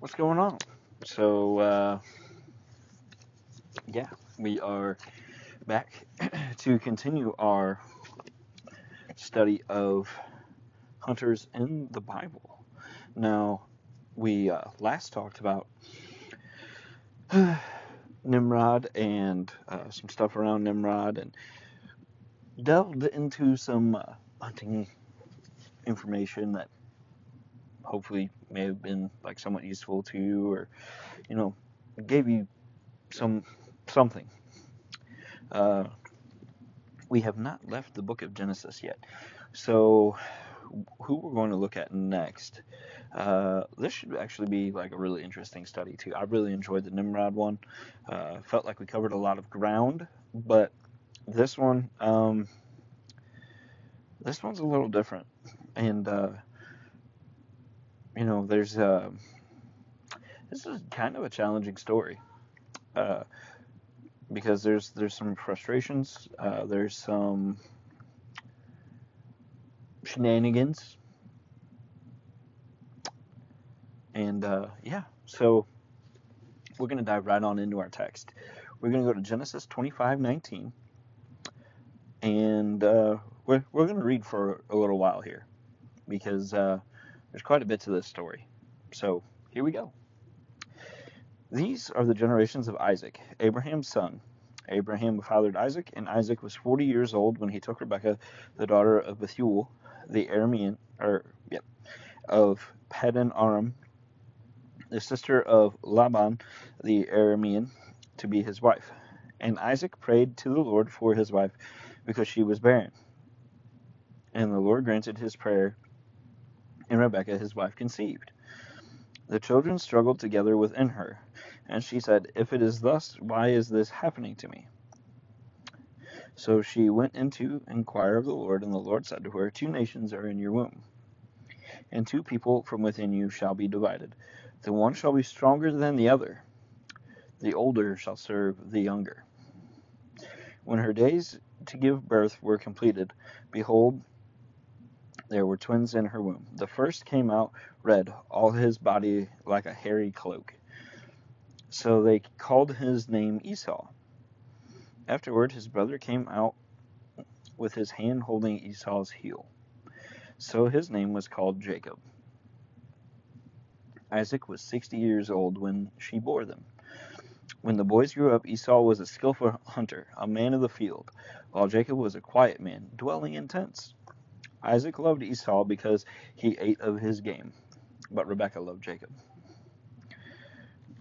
What's going on? So, yeah, we are back to continue our study of hunters in the Bible. Now, we last talked about Nimrod and some stuff around Nimrod and delved into some hunting information that hopefully may have been like somewhat useful to you, or you know gave you something. We have not left the book of Genesis yet. So, who we're going to look at next, this should actually be like a really interesting study too. I really enjoyed the Nimrod one. Felt like we covered a lot of ground, but this one, this one's a little different. And there's this is kind of a challenging story. Uh, because there's some frustrations, there's some shenanigans, and yeah. So we're gonna dive right on into our text. We're gonna go to Genesis 25:19, and we're gonna read for a little while here because there's quite a bit to this story. So here we go. These are the generations of Isaac, Abraham's son. Abraham fathered Isaac, and Isaac was 40 years old when he took Rebekah, the daughter of Bethuel, the Aramean, of Paddan Aram, the sister of Laban, the Aramean, to be his wife. And Isaac prayed to the Lord for his wife because she was barren. And the Lord granted his prayer, and Rebekah, his wife, conceived. The children struggled together within her, and she said, "If it is thus, why is this happening to me?" So she went in to inquire of the Lord, and the Lord said to her, "Two nations are in your womb, and two people from within you shall be divided. The one shall be stronger than the other. The older shall serve the younger." When her days to give birth were completed, behold, there were twins in her womb. The first came out red, all his body like a hairy cloak. So they called his name Esau. Afterward, his brother came out with his hand holding Esau's heel. So his name was called Jacob. Isaac was 60 years old when she bore them. When the boys grew up, Esau was a skillful hunter, a man of the field, while Jacob was a quiet man, dwelling in tents. Isaac loved Esau because he ate of his game, but Rebekah loved Jacob.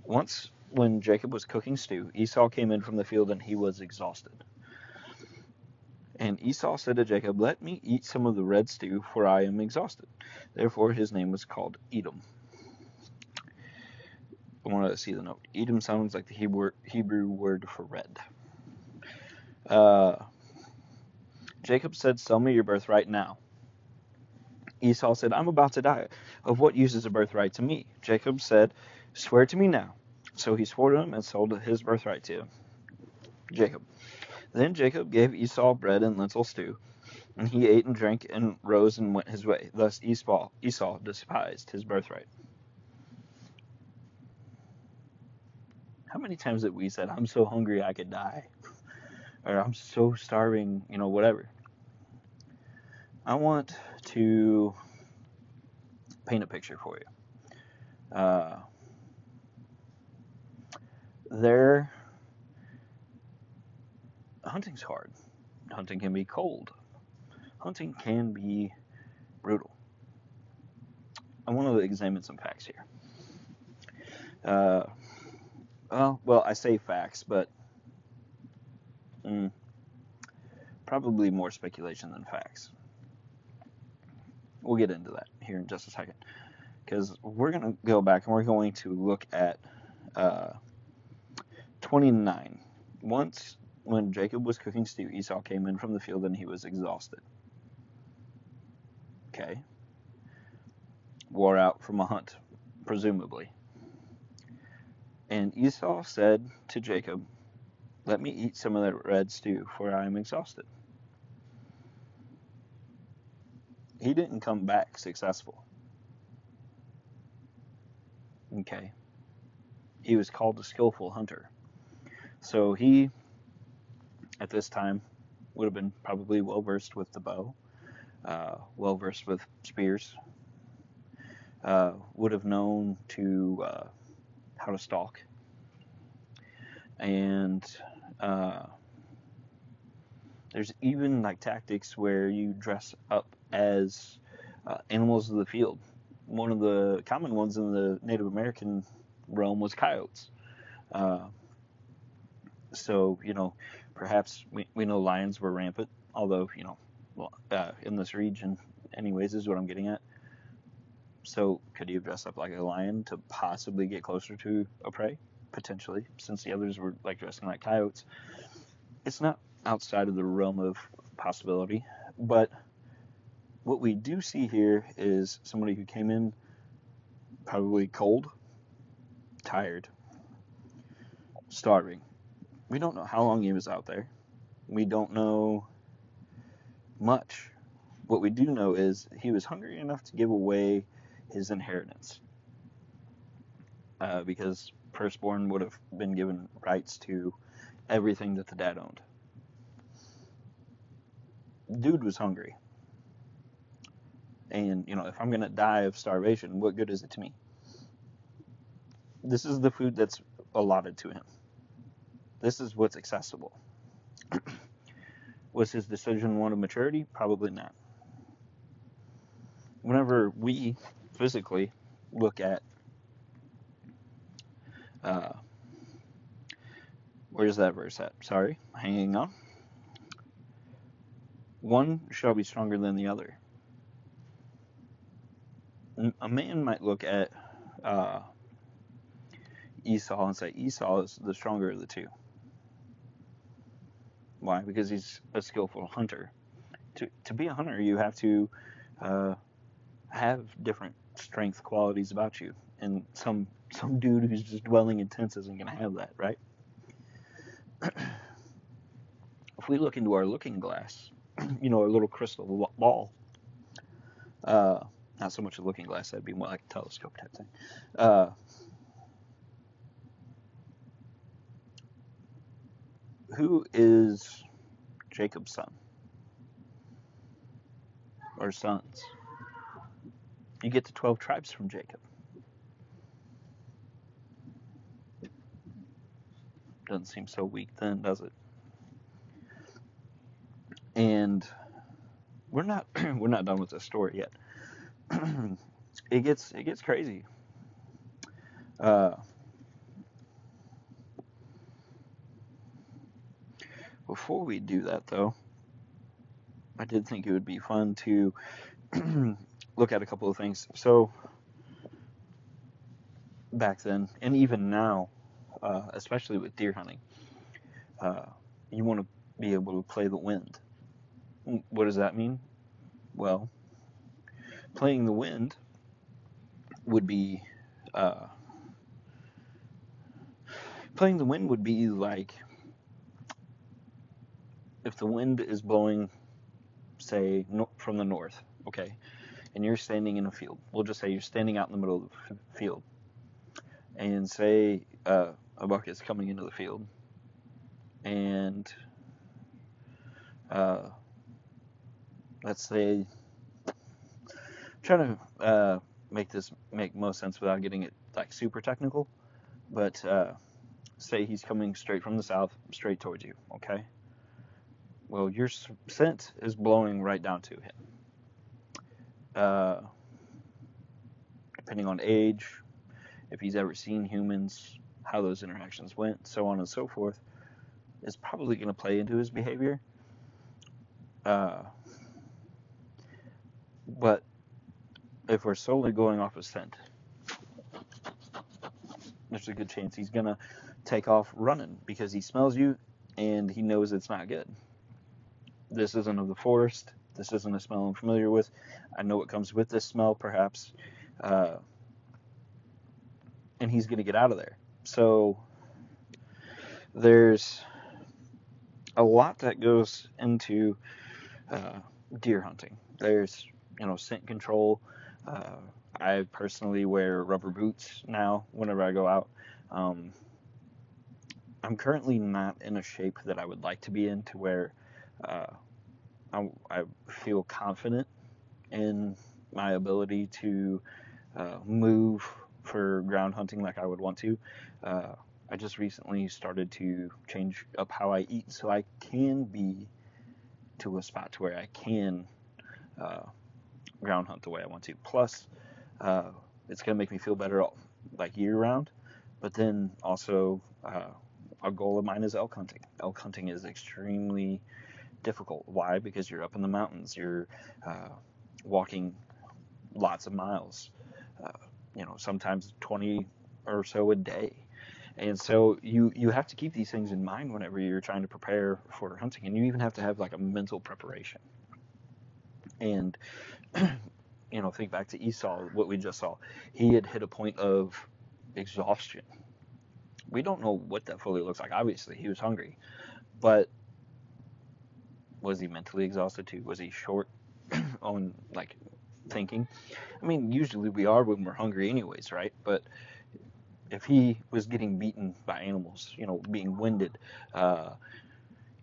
Once, when Jacob was cooking stew, Esau came in from the field and he was exhausted. And Esau said to Jacob, "Let me eat some of the red stew, for I am exhausted." Therefore his name was called Edom. I want to see the note. Edom sounds like the Hebrew word for red. Jacob said, "Sell me your birthright now." Esau said, "I'm about to die. Of what use is a birthright to me?" Jacob said, "Swear to me now." So he swore to him and sold his birthright to Jacob. Then Jacob gave Esau bread and lentil stew, and he ate and drank and rose and went his way. Thus Esau despised his birthright. How many times have we said, "I'm so hungry I could die," or "I'm so starving," whatever? I want to paint a picture for you. Hunting's hard. Hunting can be cold. Hunting can be brutal. I want to examine some facts here. Well, I say facts, but probably more speculation than facts. We'll get into that here in just a second, because we're going to go back and we're going to look at 29. Once, when Jacob was cooking stew, Esau came in from the field and he was exhausted. Okay. Wore out from a hunt, presumably. And Esau said to Jacob, "Let me eat some of that red stew, for I am exhausted." He didn't come back successful. Okay. He was called a skillful hunter. So he, at this time, would have been probably well versed with the bow, well versed with spears, would have known how to stalk, and there's even like tactics where you dress up as animals of the field. One of the common ones in the Native American realm was coyotes. Uh, so, perhaps we know lions were rampant, although, in this region, anyways, is what I'm getting at. So, could you dress up like a lion to possibly get closer to a prey? Potentially, since the others were like dressing like coyotes. It's not outside of the realm of possibility, but what we do see here is somebody who came in probably cold, tired, starving. We don't know how long he was out there. We don't know much. What we do know is he was hungry enough to give away his inheritance, because firstborn would have been given rights to everything that the dad owned. Dude was hungry. And, if I'm going to die of starvation, what good is it to me? This is the food that's allotted to him. This is what's accessible. Was his decision one of maturity? Probably not. Whenever we physically look at, where's that verse at? Sorry, hanging on. One shall be stronger than the other. A man might look at Esau and say Esau is the stronger of the two. Why? Because he's a skillful hunter. To be a hunter, you have to have different strength qualities about you, and some dude who's just dwelling in tents isn't going to have that, right? If we look into our looking glass, our little crystal ball, not so much a looking glass, that'd be more like a telescope type thing. Who is Jacob's son? Or sons? You get the 12 tribes from Jacob. Doesn't seem so weak then, does it? And we're not done with this story yet. It gets crazy. Before we do that, though, I did think it would be fun to look at a couple of things. So back then, and even now, especially with deer hunting, you want to be able to play the wind. What does that mean? Well, playing the wind would be like if the wind is blowing, say, from the north, okay, and you're standing in a field. We'll just say you're standing out in the middle of the field, and say a buck is coming into the field, and let's say, I'm trying to make this make most sense without getting it like super technical, but say he's coming straight from the south, straight towards you, okay? Well, your scent is blowing right down to him. Depending on age, if he's ever seen humans, how those interactions went, so on and so forth, is probably going to play into his behavior. But if we're solely going off of scent, there's a good chance he's going to take off running because he smells you and he knows it's not good. This isn't of the forest. This isn't a smell I'm familiar with. I know what comes with this smell, perhaps. And he's going to get out of there. So there's a lot that goes into deer hunting. There's, scent control, I personally wear rubber boots now whenever I go out. Um, I'm currently not in a shape that I would like to be in to where uh, I feel confident in my ability to move for ground hunting like I would want to. Uh, I just recently started to change up how I eat so I can be to a spot to where I can uh, ground hunt the way I want to. Plus, uh, it's gonna make me feel better like year round. But then also, a goal of mine is elk hunting. Elk hunting is extremely difficult. Why? Because you're up in the mountains. You're uh, walking lots of miles. Uh, sometimes 20 or so a day. And so you have to keep these things in mind whenever you're trying to prepare for hunting, and you even have to have like a mental preparation. And think back to Esau, what we just saw. He had hit a point of exhaustion. We don't know what that fully looks like. Obviously, he was hungry, but was he mentally exhausted too? Was he short on like thinking? I mean, usually we are when we're hungry, anyways, right? But if he was getting beaten by animals, being winded, uh,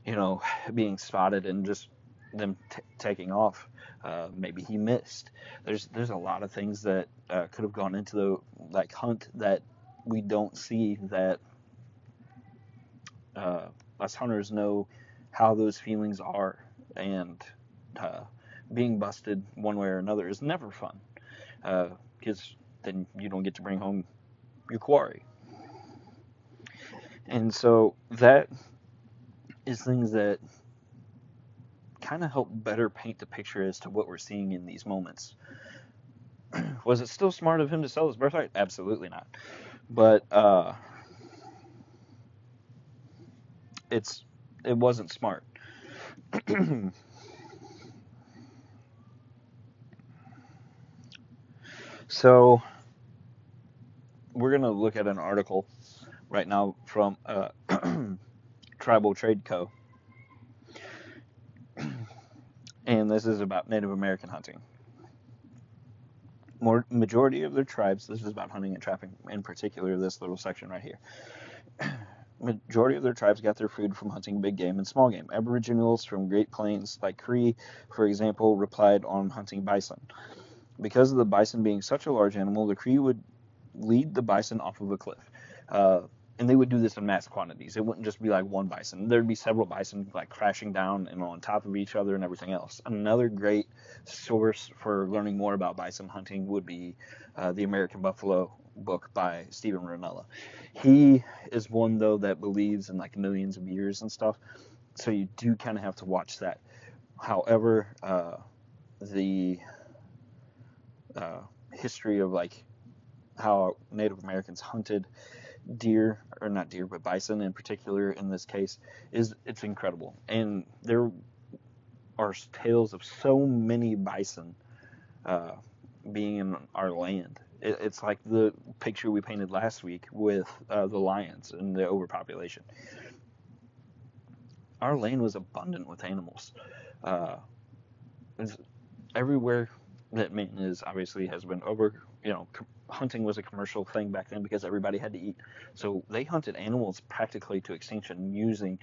you know, being spotted and just them taking off, maybe he missed. There's a lot of things that could have gone into the like hunt that we don't see that uh, us hunters know how those feelings are, and uh, being busted one way or another is never fun because then you don't get to bring home your quarry. And so that is things that kind of help better paint the picture as to what we're seeing in these moments. Was it still smart of him to sell his birthright? Absolutely not. But it wasn't smart. So we're gonna look at an article right now from Tribal Trade Co. And this is about Native American hunting. Majority of their tribes, this is about hunting and trapping, in particular this little section right here. Majority of their tribes got their food from hunting big game and small game. Aboriginals from Great Plains, like Cree, for example, relied on hunting bison. Because of the bison being such a large animal, the Cree would lead the bison off of a cliff. Uh, and they would do this in mass quantities. It wouldn't just be like one bison. There'd be several bison like crashing down and on top of each other and everything else. Another great source for learning more about bison hunting would be the American Buffalo book by Stephen Ranella. He is one though that believes in like millions of years and stuff. So you do kind of have to watch that. However, the history of like how Native Americans hunted deer, or not deer, but bison in particular in this case, it's incredible. And there are tales of so many bison uh, being in our land. It's like the picture we painted last week with the lions and the overpopulation. Our land was abundant with animals. Uh, Everywhere that Maine is obviously has been over. Hunting was a commercial thing back then because everybody had to eat. So they hunted animals practically to extinction using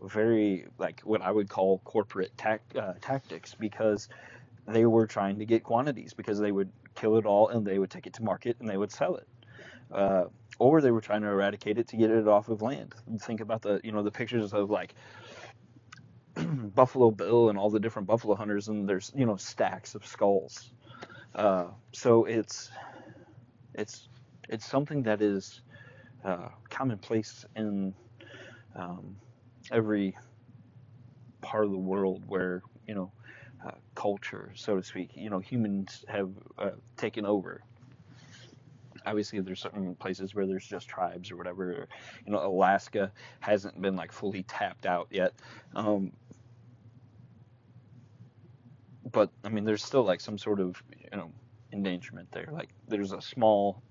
very like what I would call corporate tactics, because they were trying to get quantities, because they would kill it all and they would take it to market and they would sell it. Uh, or they were trying to eradicate it to get it off of land. Think about the pictures of like Buffalo Bill and all the different buffalo hunters, and there's stacks of skulls. So it's it's something that is commonplace in um, every part of the world where culture, so to speak, humans have taken over. Obviously, there's certain places where there's just tribes or whatever. Alaska hasn't been like fully tapped out yet. But I mean, there's still like some sort of endangerment there. Like there's a small,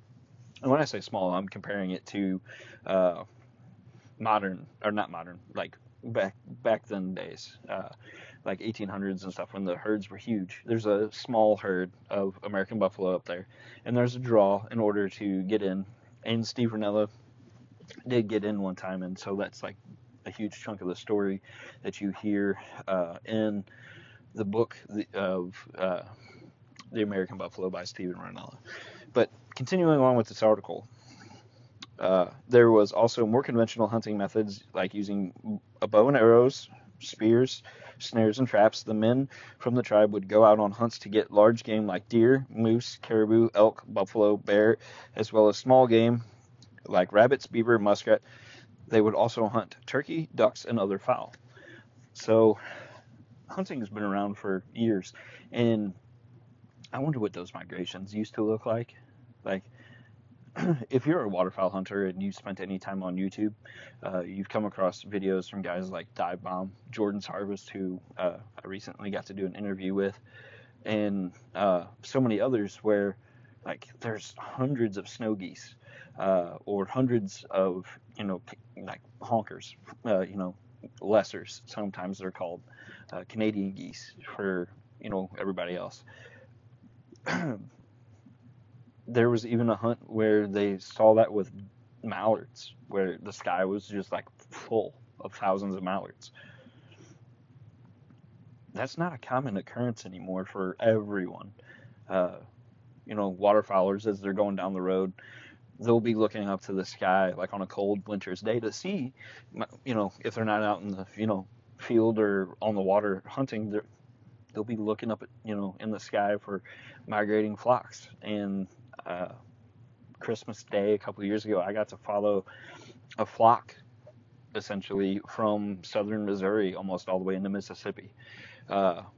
and when I say small, I'm comparing it to modern, or not modern, like back then days. like 1800s and stuff when the herds were huge. There's a small herd of American buffalo up there, and there's a draw in order to get in. And Steve Rinella did get in one time, and so that's like a huge chunk of the story that you hear in the book of The American Buffalo by Stephen Rinella. But continuing on with this article, there was also more conventional hunting methods like using a bow and arrows, spears, snares, and traps. The men from the tribe would go out on hunts to get large game like deer, moose, caribou, elk, buffalo, bear, as well as small game like rabbits, beaver, muskrat. They would also hunt turkey, ducks, and other fowl. So hunting has been around for years, and I wonder what those migrations used to look like. Like, if you're a waterfowl hunter and you spent any time on YouTube, you've come across videos from guys like Dive Bomb, Jordan's Harvest, who I recently got to do an interview with, and so many others where like there's hundreds of snow geese or hundreds of like honkers, lessers sometimes they're called, Canadian geese for everybody else. There was even a hunt where they saw that with mallards, where the sky was just like full of thousands of mallards. That's not a common occurrence anymore for everyone. Waterfowlers, as they're going down the road, they'll be looking up to the sky like on a cold winter's day to see, if they're not out in the, field or on the water hunting, they'll be looking up at, in the sky for migrating flocks. And Christmas Day a couple of years ago, I got to follow a flock essentially from southern Missouri almost all the way into Mississippi,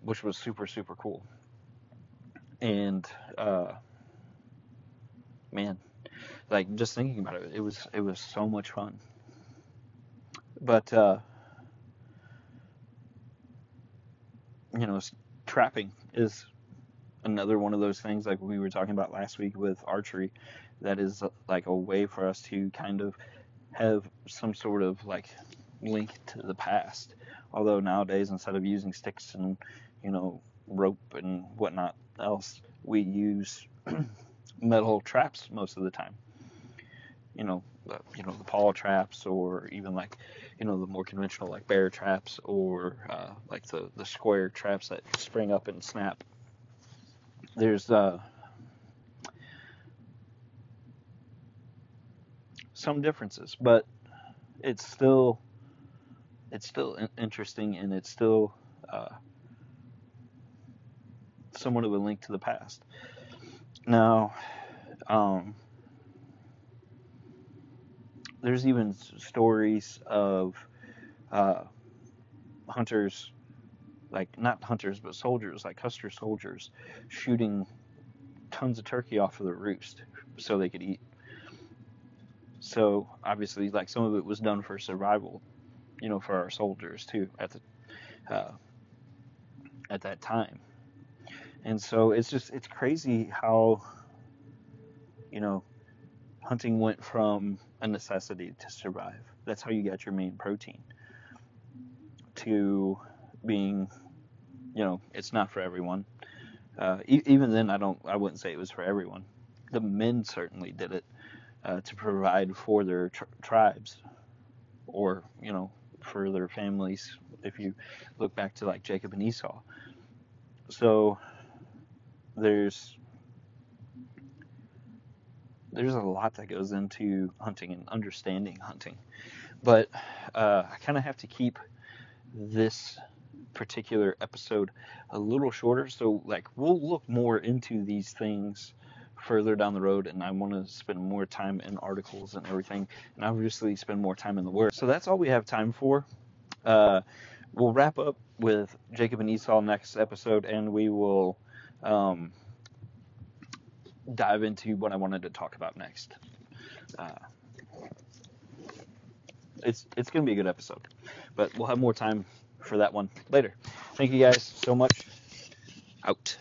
which was super, super cool. And man, like just thinking about it, it was so much fun. But trapping is another one of those things like we were talking about last week with archery, that is like a way for us to kind of have some sort of like link to the past. Although nowadays, instead of using sticks and rope and whatnot else, we use metal traps most of the time. The paw traps, or even like the more conventional like bear traps, or like the square traps that spring up and snap. There's some differences, but it's still interesting, and it's still somewhat of a link to the past. Now, there's even stories of hunters, like not hunters but soldiers, like Custer soldiers, shooting tons of turkey off of the roost so they could eat. So obviously, like some of it was done for survival, for our soldiers too at that time. And so it's crazy how hunting went from a necessity to survive. That's how you got your main protein, to being, it's not for everyone. Even then, I wouldn't say it was for everyone. The men certainly did it to provide for their tribes, or for their families. If you look back to like Jacob and Esau, so there's a lot that goes into hunting and understanding hunting. But I kind of have to keep this particular episode a little shorter, so like we'll look more into these things further down the road, and I want to spend more time in articles and everything, and obviously spend more time in the Word. So that's all we have time for. We'll wrap up with Jacob and Esau next episode, and we will dive into what I wanted to talk about next. It's going to be a good episode, but we'll have more time for that one later. Thank you guys so much. Out.